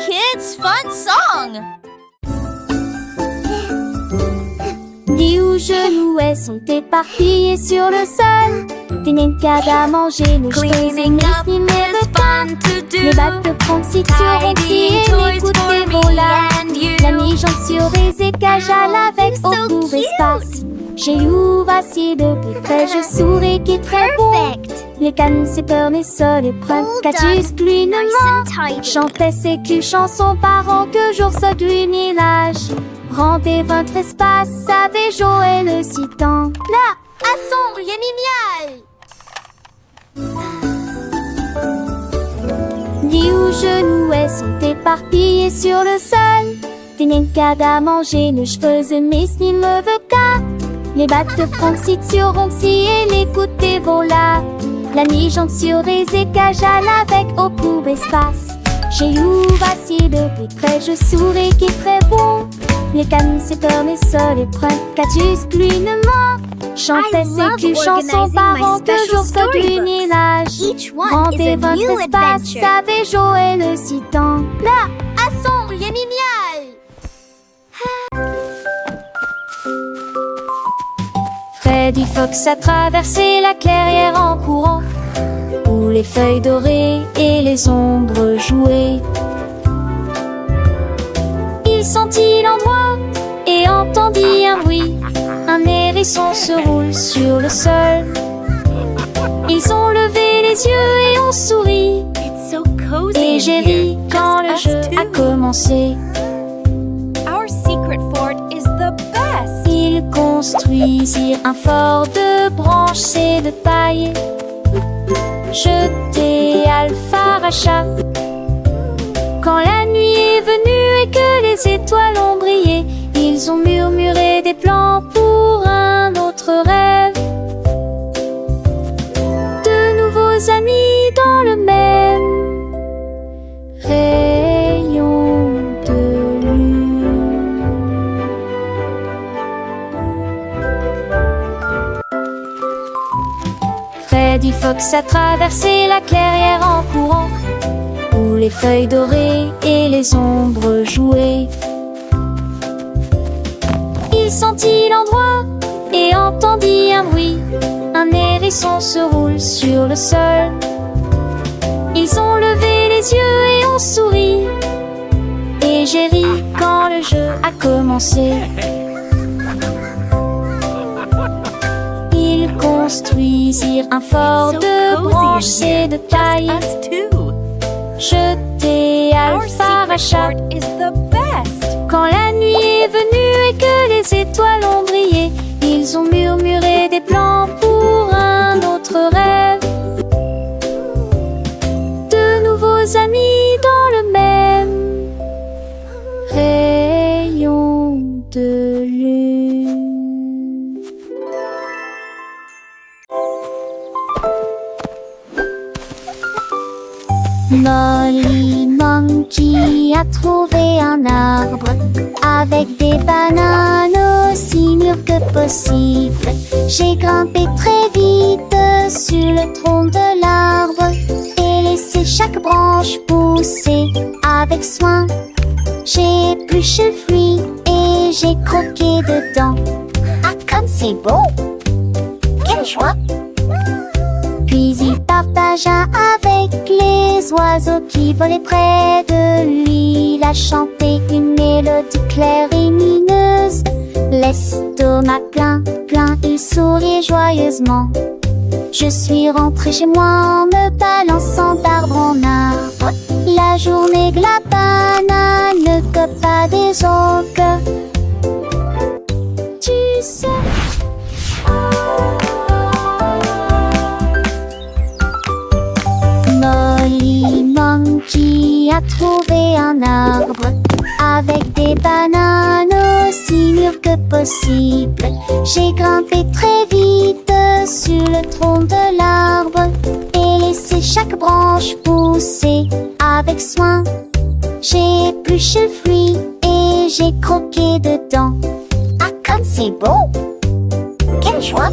kids, fun song! Dis où genoux sont éparpillés sur le sol. Des nincades à manger, nos cheveux Cleaning up ni is fun to do. Les bacs de pronciture ont Tidying scié toys les coups for des me volats. and you. La mi-jambe sur les écages avec So au court cute. espace. J'ai ouvert si de plus près, je souris qui est très beau. Les cannes, c'est peur, mes sols et preuves. Well Qu'as-tu done. excluément? Nice and tidy. Chantait ses culs, chansons parents que jour se glunilage. Rendez votre espace, savez Joël le citant. Là, assemble, yémimial. Dis où genoux sont éparpillés sur le sol. Des nincades à manger, nos cheveux mes ni me veut qu'à. Les battes de pronciture ont scié les coups des volats. La mi-jambe sur les écages avec au court espace. J'ai ouvert si de plus près, je souris qui est très beau. Les cannes, c'est peur, mes sols et preuves. Qu'as-tu excluément? Chantait ses culs, chansons parents que jour se glunilage. Each one is Rendez a votre new espace, adventure. savez Joël le citant. Là, assemble, yémimial. Freddy Fox a traversé la clairière en courant, où les feuilles dorées et les ombres jouaient. Il sentit l'endroit et entendit un bruit. Un hérisson se roule sur le sol. Ils ont levé les yeux et ont souri. It's so cozy Et in j'ai here. ri quand le Just jeu us a two. commencé. Our secret fort is the best. Ils construisirent un fort de branches et de paille. Jeté Alpharacha. Quand la nuit est venue et que les étoiles ont brillé, ils ont murmuré des plans pour un autre rêve. De nouveaux amis dans le même rayon de lune. Freddy Fox a traversé la clairière en courant, où les feuilles dorées et les ombres jouaient. Il sentit l'endroit et entendit un bruit. Un hérisson se roule sur le sol. Ils ont levé les yeux et ont souri. Et j'ai ri quand le jeu a commencé. Ils construisirent un fort So de cozy in branches here. et de paille. Us too. Jeté Our secret Alpharacha. fort is the best. Quand la nuit est venue et que les étoiles ont brillé, ils ont murmuré des plans pour un autre rêve. De nouveaux amis dans le même rayon de lune. Molly Monkey a trouvé un arbre avec des bananes aussi mûres que possible. J'ai grimpé très vite sur le tronc de l'arbre et laissé chaque branche pousser avec soin. J'ai épluché le fruit et j'ai croqué dedans. Ah, comme c'est beau! Quelle joie! Puis il partagea avec les oiseaux qui volaient près de lui. Il a chanté une mélodie claire et lumineuse. L'estomac plein, plein, il souriait joyeusement. Je suis rentrée chez moi en me balançant d'arbre en arbre. La journée que la banane ne cope pas des autres. Tu sais. Molly Monkey a trouvé un arbre avec des bananes aussi mûres que possible. J'ai grimpé très vite sur le tronc de l'arbre et laissé chaque branche pousser avec soin. J'ai épluché le fruit et j'ai croqué dedans. Ah, comme c'est beau! Quelle joie!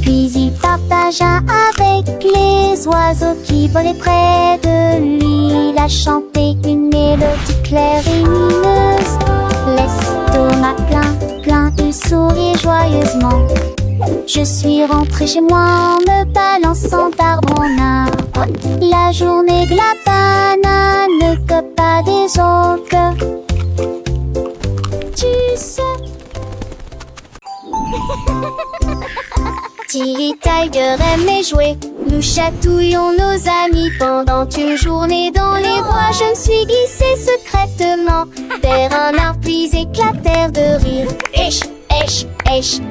Puis il partagea avec les oiseaux qui volaient près de lui. Il a chanté une mélodie claire et lumineuse. L'estomac plein, il sourit joyeusement. Je suis rentrée chez moi en me balançant d'arbre en arbre. La journée de la banane que pas des autres. Tu sais. Tilly Tiger aime jouer. Nous chatouillons nos amis pendant une journée dans les bois. Je me suis glissée secrètement vers un arbre puis éclatèrent de rire.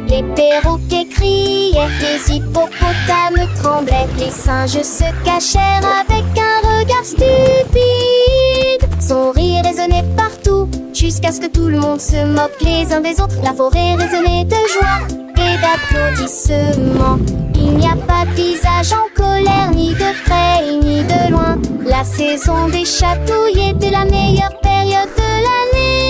Les perroquets criaient, les hippopotames tremblaient, les singes se cachèrent avec un regard stupide. Son rire résonnait partout, jusqu'à ce que tout le monde se moque les uns des autres. La forêt résonnait de joie et d'applaudissements. Il n'y a pas de visage en colère, ni de près, ni de loin. La saison des chatouilles était la meilleure période de l'année.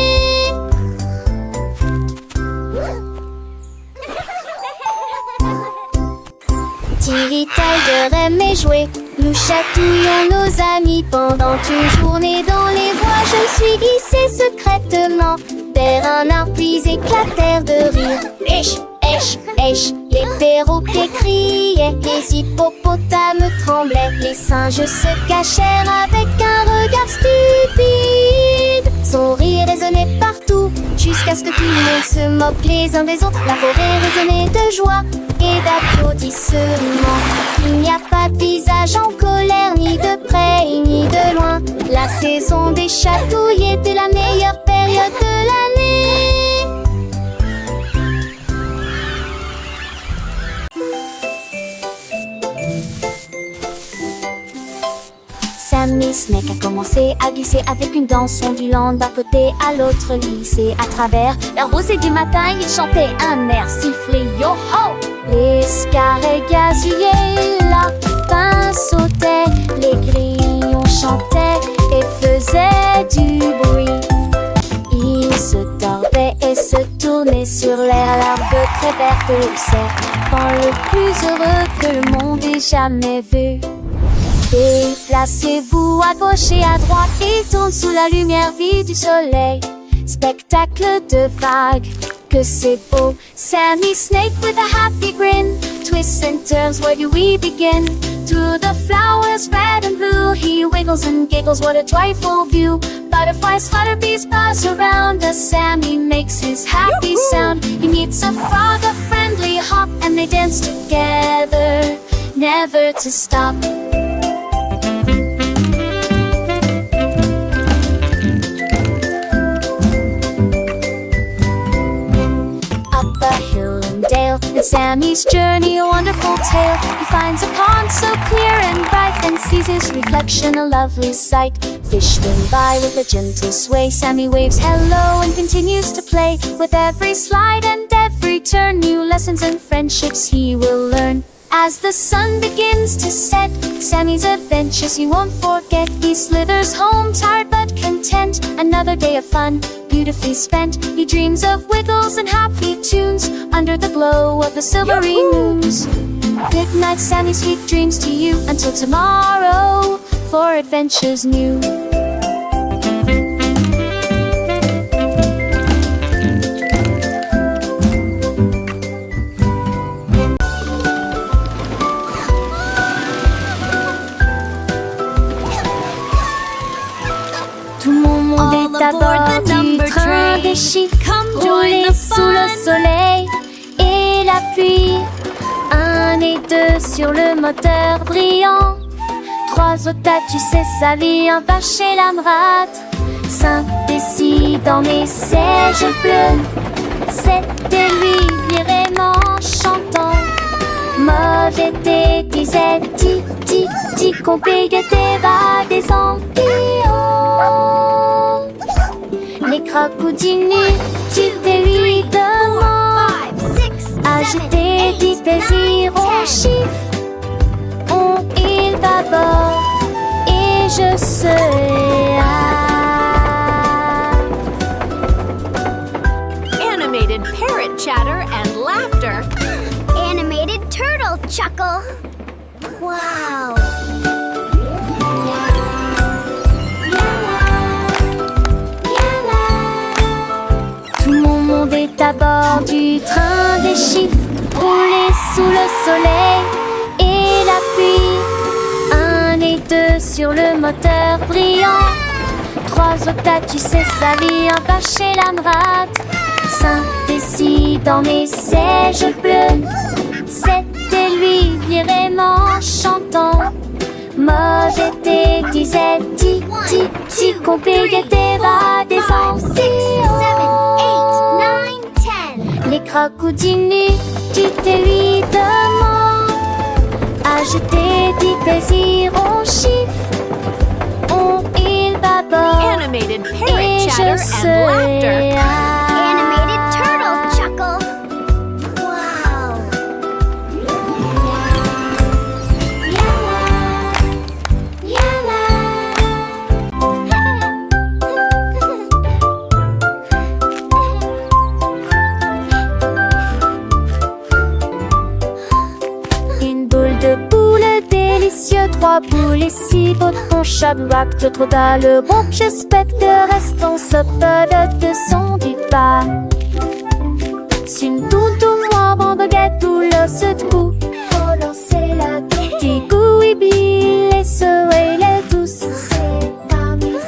Tilly Tiger aimait jouer. Nous chatouillons nos amis pendant une journée dans les bois. Je me suis glissée secrètement vers un arbre puis éclatèrent de rire. Les perroquets criaient, les hippopotames tremblaient, les singes se cachèrent avec un regard stupide. Son rire résonnait partout, jusqu'à ce que tout le monde se moque les uns des autres. La forêt résonnait de joie et d'applaudissements. Il n'y a pas de visage en colère, ni de près, ni de loin. La saison des chatouilles était la meilleure période de l'année. Sammy Snake a commencé à glisser avec une danse ondulant d'un côté à l'autre lycée. À travers la rosée du matin, il chantait un air sifflé. Yo-ho! Les scarets gazouillaient, la lapin sautait, les grillons chantaient et faisaient du bruit. Ils se tordaient et se tournaient sur l'air, l'arbre très vert de serpent le plus heureux que le monde ait jamais vu. Déplacez-vous à gauche et à droite et tourne sous la lumière vive du soleil. Spectacle de vagues, que c'est beau. Sammy Snake with a happy grin twists and turns, where do we begin? Through the flowers red and blue, he wiggles and giggles, what a joyful view. Butterflies flutter, bees buzz around us, Sammy makes his happy sound. He meets a frog, a friendly hop, and they dance together, never to stop. And Sammy's journey, a wonderful tale. He finds a pond so clear and bright, and sees his reflection, a lovely sight. Fish swim by with a gentle sway. Sammy waves hello and continues to play. With every slide and every turn, new lessons and friendships he will learn. As the sun begins to set, Sammy's adventures he won't forget. He slithers home tired but content. Another day of fun, beautifully spent. He dreams of wiggles and happy tunes under the glow of the silvery moons. Good night, Sammy, sweet dreams to you. Until tomorrow, for adventures new. À bord du train, des chiffres roulés sous le soleil et la pluie. 1 et 2 sur le moteur brillant. 3 au tas, tu sais sa vie, un pas chez l'amrad. 5 et 6 dans mes sièges bleus. 7 et 8 vraiment chantant. Mauvais thé, disait ti, compé des bas des ampillons. Les crocodiles inutiles lui demandent. Agiter, dit désir au chiffre. On il bâbord et je serai Animated parrot chatter and laughter. Animated turtle chuckle. Wow. feu sur le moteur brillant. 3 otages, tu sais sa vie, un pas chez l'Amrat. 5 décis dans mes sièges bleus. 7 lui vraiment chantant. Moi j'étais, disait, ti, compliqué des anciens. 7, 8, 9, 10. Les crocodiles, tu te lui demandes. Agiter, dit désir, on chiffre. On il bâbord. Animated parrot Et je chatter and laughter. serai Animated turtle chuckle. Wow. Une boule de boule délicieux, 3 boules et 6 potons, chaque bac de trop dans le bon, j'espère que restons ce peu de son du pas. Une toutou, moi, bon baguette, tout le se coup. Relancer la petit goût, et bill, et ce, et les douces, c'est pas mes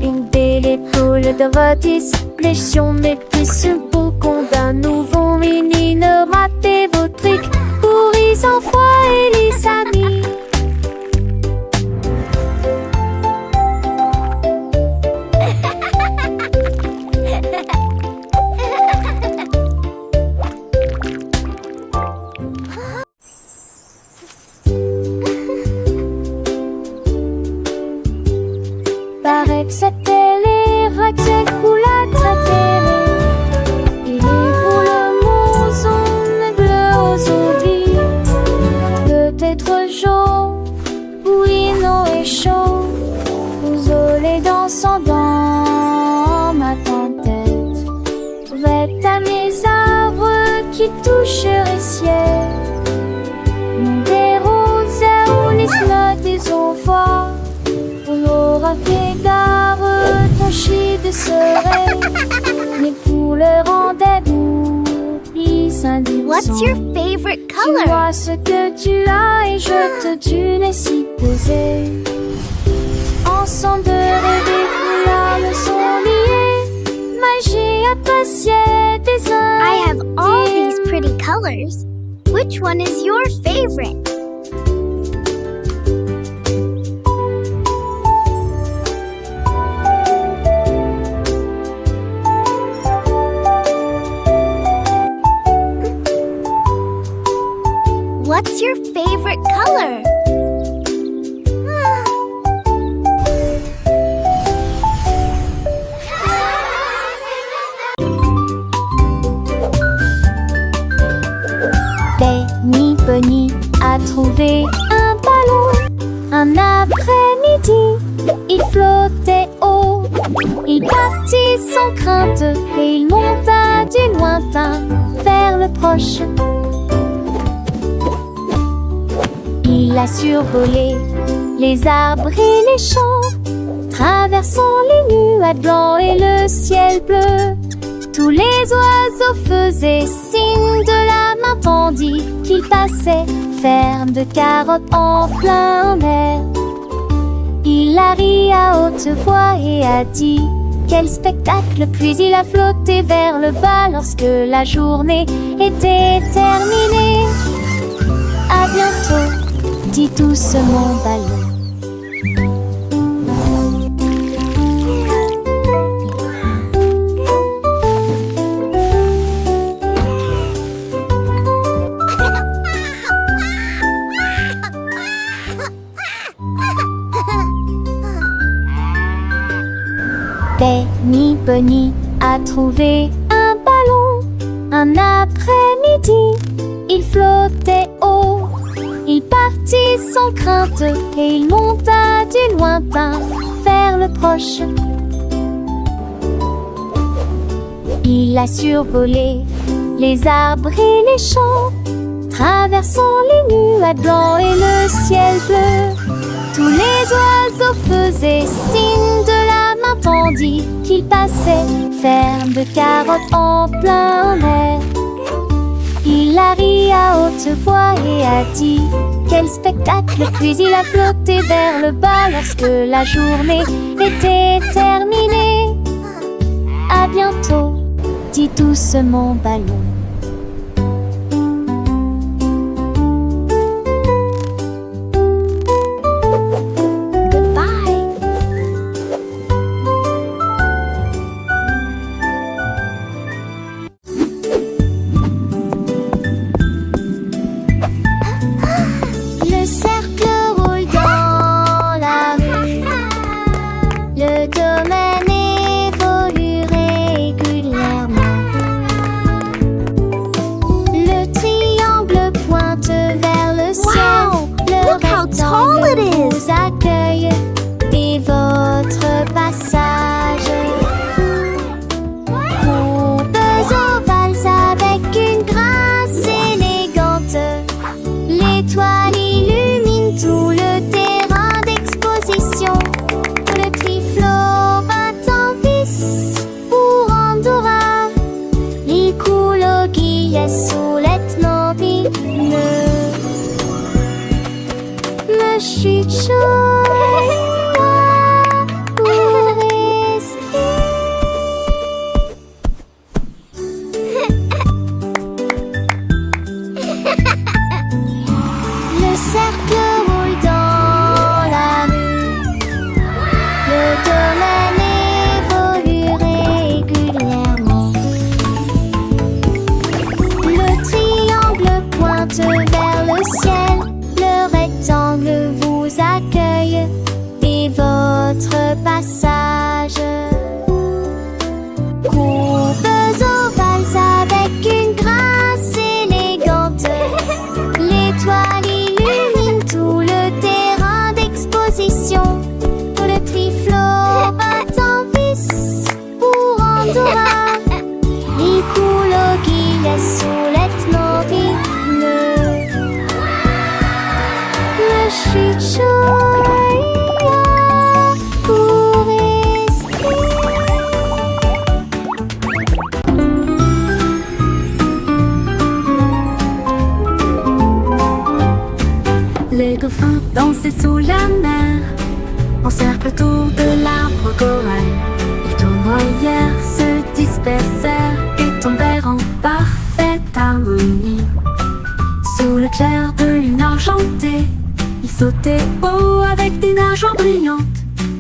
Une belle épaule de rôtis, pléchion, mais plus un boucon d'un nouveau mini. Ne ratez vos trucs pour les enfants et les amis. Paraît que c'était les recettes coulades préférées. Il est pour le mousson bleu aux oublis. Peut-être jaune, oui, non et chaud. Vous olez dansant dans ma tempête. Vête à mes arbres qui toucheraient ciel. Mon des roses ou les notes des envois. On aura fait gare, ton chien de serait. Mais pour le rendez-vous, plus indulgent. What's your favorite Tu color? vois ce que tu as et je te tue les si posés. Ensemble de rêver, couleurs me sont liées. Magie appréciée des uns. I have all these pretty colors. Which one is your favorite? What's your favorite color? Benny Bunny a trouvé un ballon. Un après-midi, il flottait haut. Il partit sans crainte et il monta du lointain vers le proche. Il a survolé les arbres et les champs, traversant les nuages blancs et le ciel bleu. Tous les oiseaux faisaient signe de la main tandis qu'il passait, ferme de carottes en plein air. Il a ri à haute voix et a dit quel spectacle, puis il a flotté vers le bas lorsque la journée était terminée. À bientôt, dit doucement ballon. Benny Bunny a trouvé un ballon. Un après-midi, il flottait haut. Il partit sans crainte et il monta du lointain vers le proche. Il a survolé les arbres et les champs, traversant les nuages blancs et le ciel bleu. Tous les oiseaux faisaient signe de la main tandis qu'il passait, ferme de carottes en plein air. Il a ri à haute voix et a dit: quel spectacle! Puis il a flotté vers le bas lorsque la journée était terminée. À bientôt, dit doucement Ballon. Le cercle roule dans la rue. Le domaine évolue régulièrement. Le triangle pointe vers le ciel. Le Look how tall it rectangle is. vous accueille et votre passage. Courbes ovales avec une grâce élégante. L'étoile illumine tout le terrain d'exposition. Le triflot bat en vis pour Andorra. L'écologie sulet nobile. Le chute pour rester. Le cercle roule dans la rue. Le domaine évolue régulièrement. Le triangle pointe vers le ciel. Le rectangle vous accueille et votre passage. Courbes ovales avec une grâce élégante. L'étoile illumine tout le terrain d'exposition. Le triflot bat en vis pour Andorra. L'écologie sulet nobile. Le chute pour rester. Les dauphins dansaient sous la mer, en cercle autour de l'arbre corail. Les tournoyères se dispersèrent et tombèrent en parfaite harmonie. Sous le clair de lune argentée, ils sautaient haut avec des nageoires brillantes.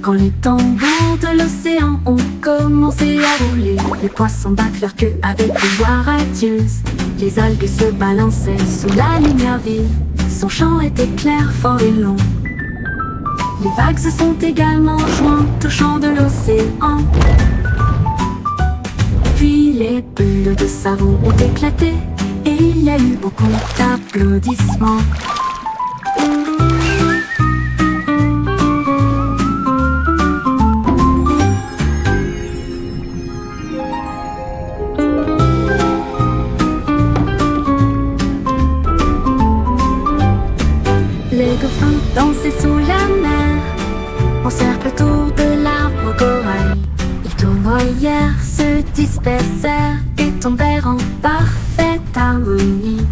Quand les tambours de l'océan ont commencé à rouler, les poissons battent leur queue avec des voix radieuses. Les algues se balançaient sous la lumière vive. Son chant était clair, fort et long. Les vagues se sont également jointes au chant de l'océan. Puis les bulles de savon ont éclaté et il y a eu beaucoup d'applaudissements. Les dauphins dansaient sous la mer, en cercle autour de l'arbre corail. Les tournoyères se dispersèrent et tombèrent en parfaite harmonie.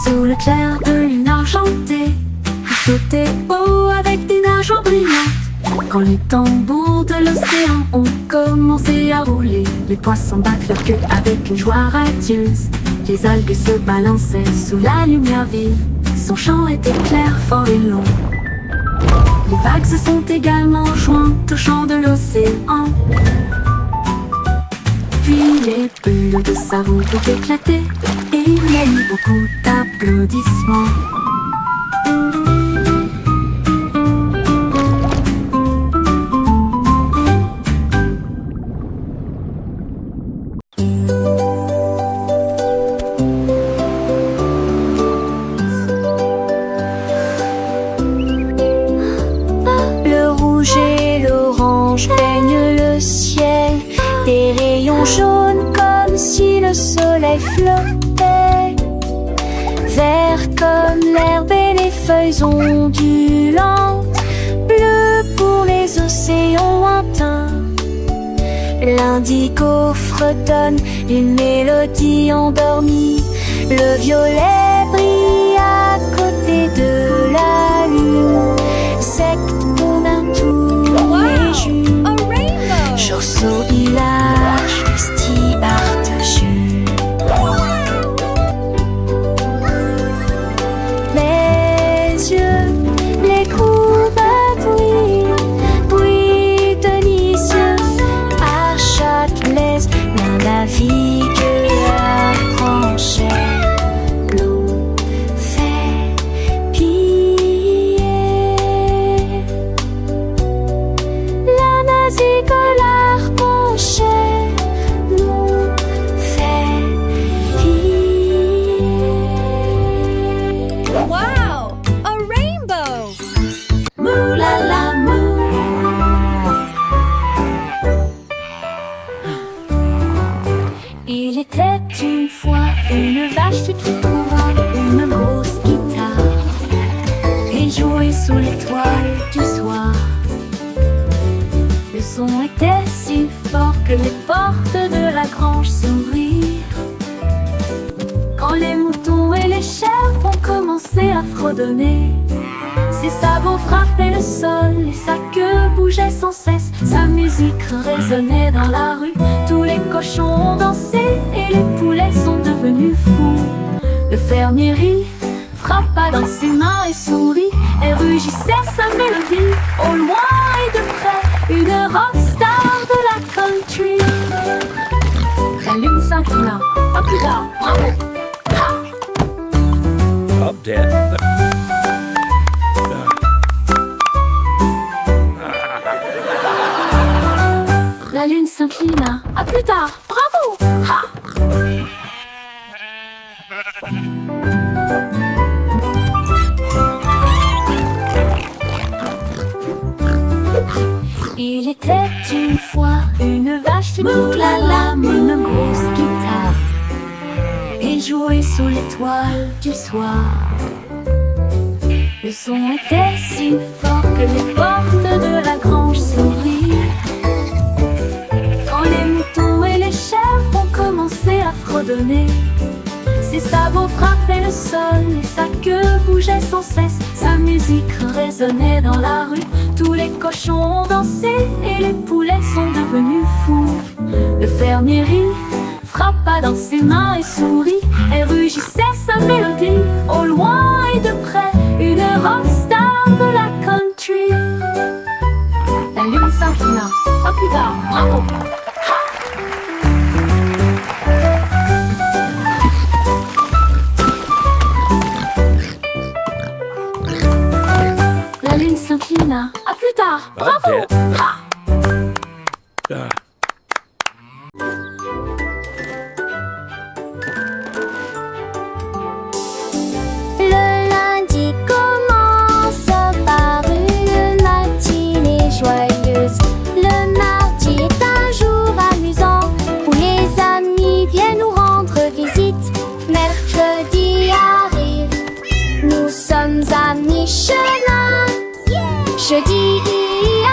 Sous le clair de lune argentée, ils sautaient haut avec des nageoires brillantes. Quand les tambours de l'océan ont commencé à rouler, les poissons battent leur queue avec une joie radieuse. Les algues se balançaient sous la lumière vive. Son chant était clair, fort et long. Les vagues se sont également jointes au chant de l'océan. Puis les bulles de savon ont éclaté et il y a eu beaucoup d'applaudissements. Le rouge et l'orange peignent le ciel, des rayons jaunes comme si le soleil flottait. Vert comme l'herbe et les feuilles ondulantes, bleu pour les océans lointains. L'indigo fredonne une mélodie endormie. Le violet brille à côté de la lune. Secte pendant tous les junes. A rainbow! Chausseau village, vesti par-dessus. Les yeux, les courbes bruit délicieux. À Châtelet, l'un navigue à Franchelle. L'eau fait piller. La navigue à l'arpenchée nous fait piller. Wow! A rainbow! Mou la la mou. Il était une fois une vache qui trouva une grosse guitare et jouait sous l'étoile du soir. Le son était si fort que les portes de la grange s'ouvrirent. Quand les moutons et les chèvres ont commencé à fredonner, ses sabots frappaient le sol et sa queue bougeait sans cesse. Sa musique résonnait dans la rue. Tous les cochons ont dansé et les poulets sont devenus fous. Le fermier rit, frappa dans ses mains et sourit et rugissait sa mélodie. Au loin et de près, une rockstar de la country. La lune s'inclina, pas plus tard, bravo! Up, Dad. La lune s'inclina. À plus tard. Bravo! Ha! Il était une fois une vache qui moulala, une grosse guitare et jouait sous l'étoile du soir. Le son était si fort que les portes de la grange s'ouvrirent. Quand les moutons et les chèvres ont commencé à fredonner, ses sabots frappaient le sol et sa queue bougeait sans cesse. Sa musique résonnait dans la rue. Tous les cochons ont dansé et les poulets sont devenus fous. Le fermier rit, frappa dans ses mains et sourit et rugissait sa mélodie. Au loin et de près, une rockstar de la country. La lune s'inclina. À plus tard. Bravo! La lune s'inclina. À plus tard. Bravo! Up, Dad. Ha! Le lundi commence par une matinée joyeuse. Le mardi est un jour amusant où les amis viennent nous rendre visite. Mercredi arrive, nous sommes à mi-chemin. Jeudi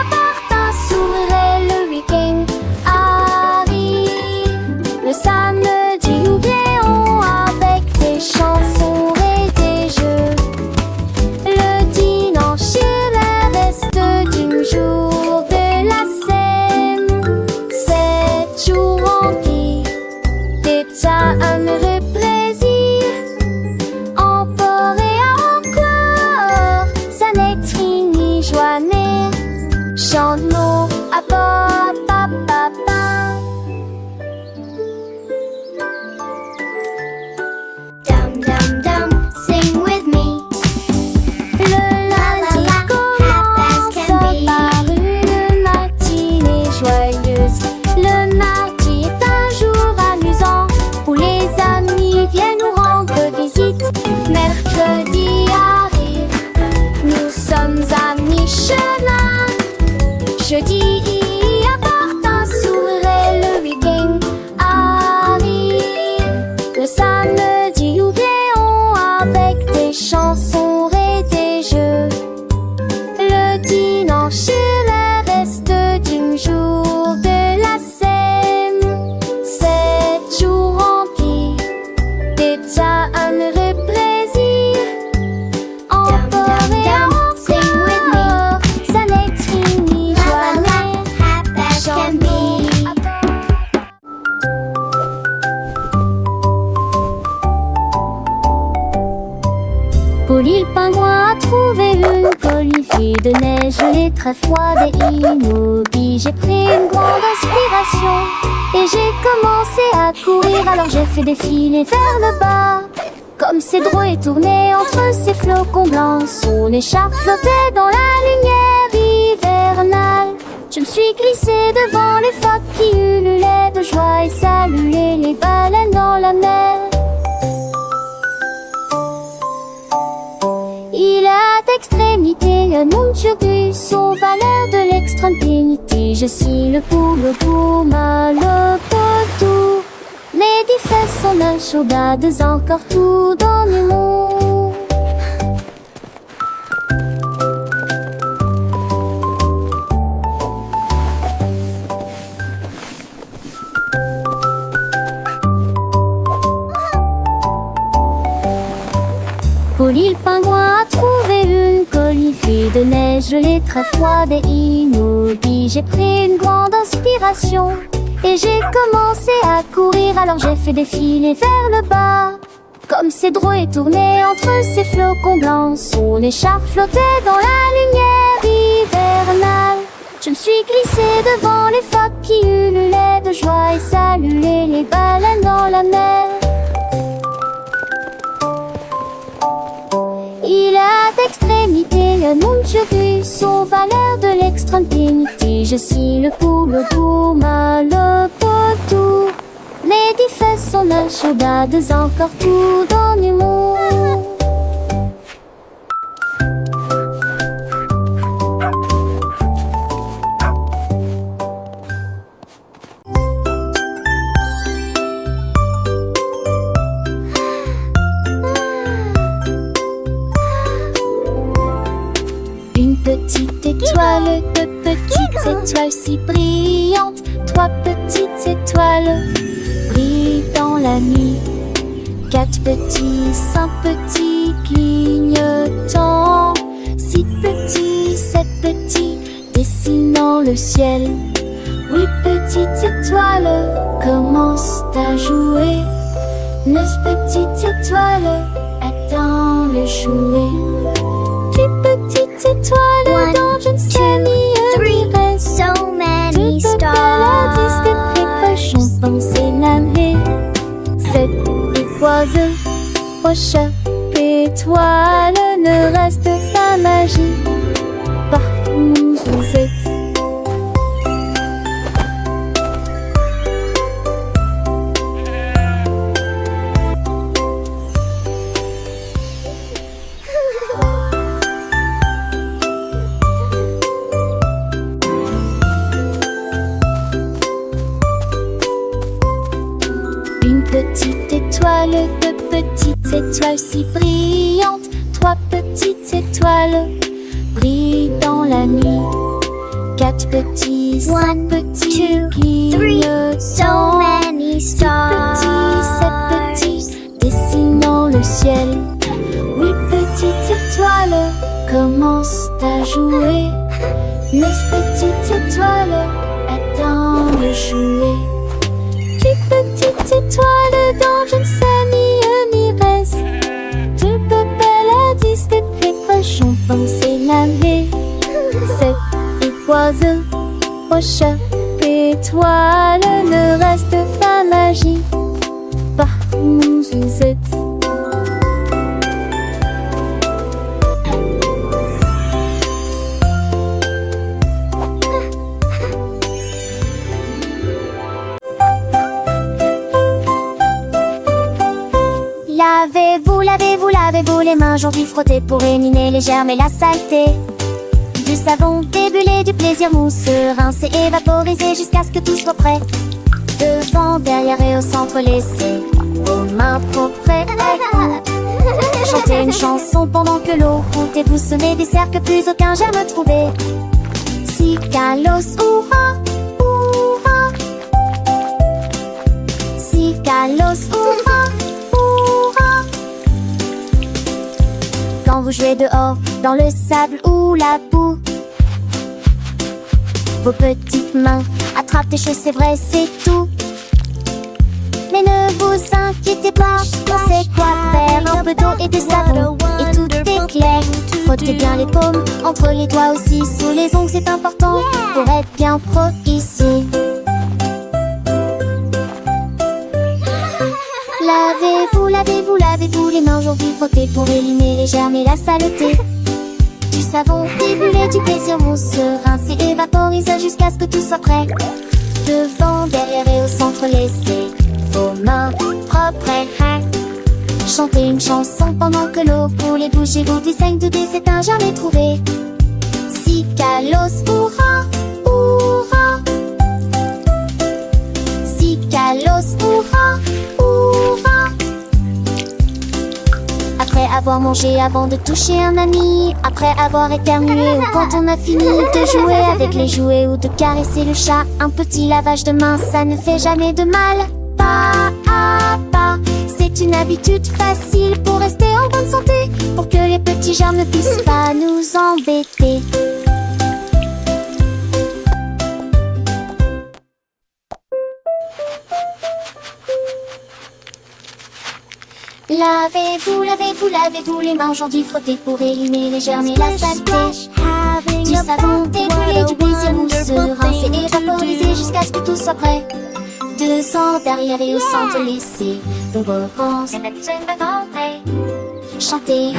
apporte un sourire et le week-end arrive. Le samedi oublions avec des chansons et des jeux. Le dimanche est le reste du jour de la semaine. 7 jours remplis d'éternel plaisir. Encore et encore, ça n'est ni joannée. Chante-nous à papa. Dum dum dum, sing with me. Le lundi commence par une matinée joyeuse. Le mardi est un jour amusant où les amis viennent nous rendre visite. Mercredi arrive, nous sommes à mi-chemin. Jeudi apporte un sourire et le week-end arrive. Le samedi oublions avec des chansons et des jeux. Le dimanche est le reste du jour de la semaine. Polly le pingouin a trouvé une colifie de neige gelée très froide et immobile. J'ai pris une grande inspiration et j'ai commencé à courir. Alors j'ai fait défiler vers le bas. Comme Cédro est tourné entre ses flocons blancs, son écharpe flottait dans la lumière hivernale. Je me suis glissée devant les phoques qui ululaient de joie et saluaient les baleines dans la mer. Il a d'extrémité un monde sur du sauveur de l'extrême pénité. Je suis le poule pour mal le potou. Les 10 fesses sont la chaudade encore tout dans le monde. Polly le pingouin a trouvé une colifie de neige gelée très froide et immobile. J'ai pris une grande inspiration et j'ai commencé à courir. Alors j'ai fait défiler vers le bas. Comme Cédro est tourné entre ses flocons blancs, son écharpe flottait dans la lumière hivernale. Je me suis glissée devant les phoques qui ululaient de joie et saluaient les baleines dans la mer. Il a d'extrémité un monde sur du sauveur de l'extrême pénité. Je suis le poule pour mal le potou. Les 10 fesses sont la chaudade encore tout dans le monde. Petite étoile, deux petites étoiles si brillantes, trois petites étoiles brillent dans la nuit. 4 petits, 5 petits clignotants, 6 petits, 7 petits dessinant le ciel. 8 petites étoiles commencent à jouer. 9 petites étoiles attendent le jouet. 10 petites étoiles dans je ne sais ni reste. So many Toutes balades des précochons penser l'année. 7 oiseaux, au chat, étoile, ne reste pas magie. Partout où vous êtes. Petite étoile, 2 petites étoiles si brillantes, 3 petites étoiles brillent dans la nuit. 4 petits, 5 petits clignotants, So many 6 stars. petits, 7 petits dessinant le ciel. 8 petites étoiles commencent à jouer. 9 petites étoiles attendent le jouet. 10 petites étoiles dans je ne sais ni reste. 2 balades des précochons penser l'année. 7 oiseaux, au chat, étoile, ne reste pas magie. Partout où vous êtes. Lavez-vous les mains, aujourd'hui frottez pour éliminer les germes et la saleté. Du savon débulé, du plaisir mousseux, rincé et vaporisé jusqu'à ce que tout soit prêt. Devant, derrière et au centre, laissez vos mains propres. Chantez une chanson pendant que l'eau coule et vous semez des cercles que plus aucun germe trouvé. Cicalos, hurrah, hurrah. Cicalos, hurrah, hurrah. Quand vous jouez dehors, dans le sable ou la boue, vos petites mains attrapent des choses, c'est vrai, c'est tout. Mais ne vous inquiétez pas, on sait quoi faire. Un peu d'eau et de savon et tout est clair. Frottez bien les paumes, entre les doigts aussi. Sous les ongles c'est important pour être bien pro ici. Lavez-vous, lavez-vous, lavez-vous les mains aujourd'hui. Frottez pour éliminer les germes et la saleté. Du savon ébullition, du plaisir mousse. Rincez, évaporisez jusqu'à ce que tout soit prêt. Devant, derrière et au centre, laissez vos mains propres. Chantez une chanson pendant que l'eau coule et bougez-vous du 5 de D, c'est un jamais trouvé. Cicalos, hurrah, hurrah. Cicalos, hurrah, hurrah. Après avoir mangé, avant de toucher un ami, après avoir éternué ou quand on a fini de jouer avec les jouets ou de caresser le chat, un petit lavage de main, ça ne fait jamais de mal. Pas à pas, c'est une habitude facile pour rester en bonne santé, pour que les petits germes ne puissent pas nous embêter. Lavez-vous, lavez-vous, lavez-vous les mains aujourd'hui. Frottez pour éliminer les germes et la saleté. Du savon découlé, du plaisir mousseux. Rincez et vaporisez jusqu'à ce que tout soit prêt. Devant, derrière et au centre, laissez vos repenses. Chantez.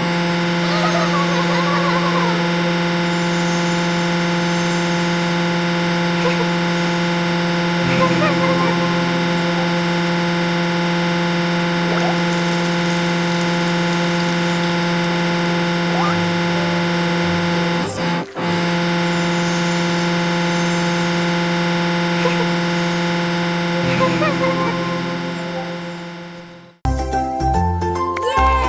Yay!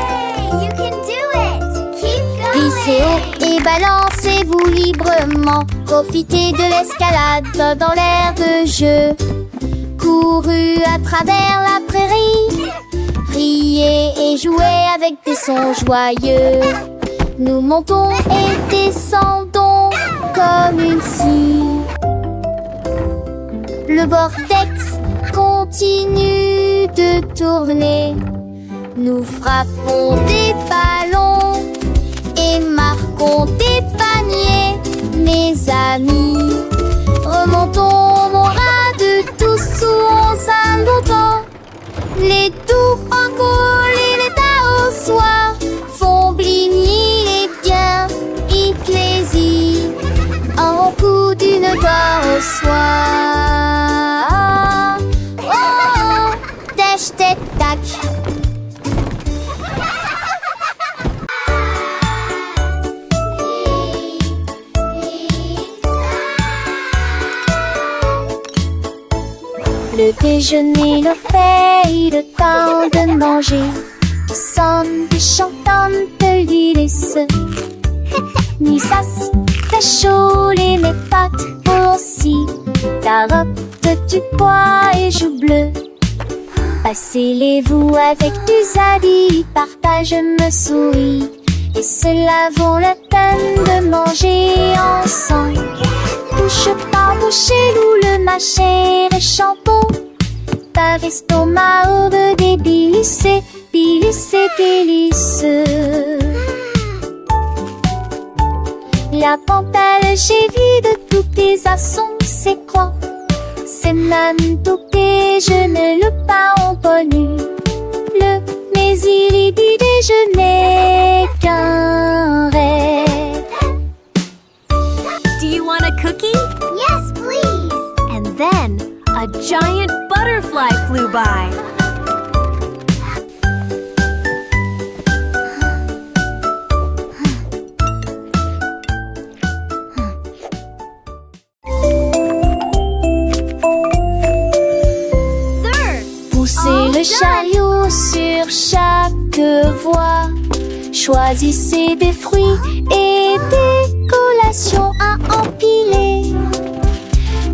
You can do it! Keep going! Glissez haut et balancez-vous librement. Profitez de l'escalade dans l'air de jeu. Courez à travers la prairie. Riez et jouez avec des sons joyeux. Nous montons et descendons comme une scie. Le vortex continue de tourner. Nous frappons des ballons et marquons des paniers, mes amis. Remontons mon ras de tous sous un bouton. Les doux francols et les taossoirs font bligner les biens ecclésies en coup d'une gloire au soir. Oh, oh, tèche, tête, tac. Le déjeuner, le fait, le temps de manger. Nous sommes des chantantes de l'Ulysse. Ni sas, ta chaud, les mes pâtes aussi. Carottes, du pois et joues bleues. Passez-les-vous avec du zadi, partage me souris. Et cela vaut la peine de manger ensemble. Bouche par bouche, nous le mâcher et shampoo. Par estomac, au veut des bilices, bilices, délices. La pantale, j'ai vu de tous tes assons, c'est quoi? C'est même tout que je ne le pas en connu. Mais il dit déjeuner qu'un rêve. Do you want a cookie? Yes, please! And then a giant butterfly flew by. Poussez le chariot sur chaque voie. Choisissez des fruits et des collations à empiler.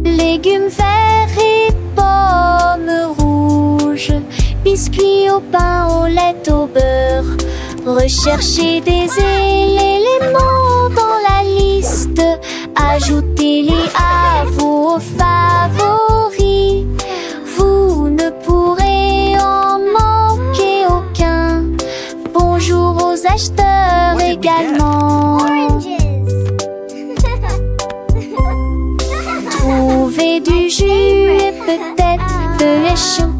Légumes verts et pommes rouges. Biscuits au pain, au lait, au beurre. Recherchez des éléments dans la liste. Ajoutez-les à vos favoris. Vous ne pourrez en manquer aucun. Bonjour aux acheteurs également. les choux.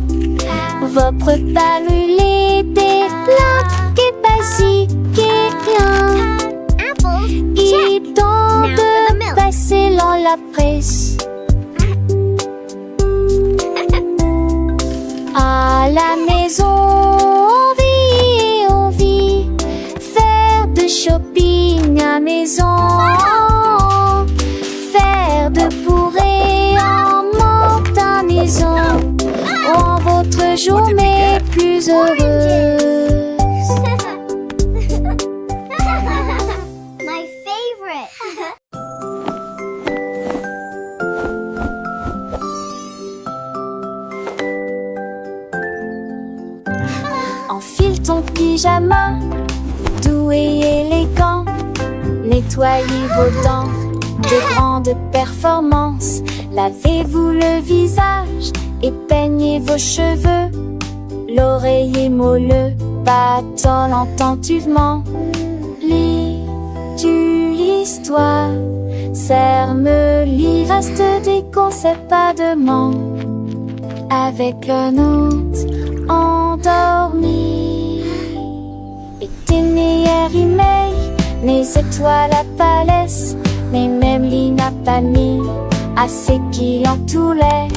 Va préparer des plats que basiques et bien. Apples. Et Check. temps Now for the milk. de passer dans la presse. À la maison, on vit, faire de shopping à maison, faire de bourrer en monte à maison, rend votre journée plus heureuse. My favorite. Enfile ton pyjama, doux et élégant. Nettoyez vos dents de grande performance. Lavez-vous le visage et peignez vos cheveux. L'oreiller moelleux battant attentivement. Lis-tu l'histoire? Serre-me-lit, reste des concepts pas de ment. Avec le note endormi. Et tes meilleurs emails, mes étoiles à palès, mais même l'INAPANI, à ses qui en tous les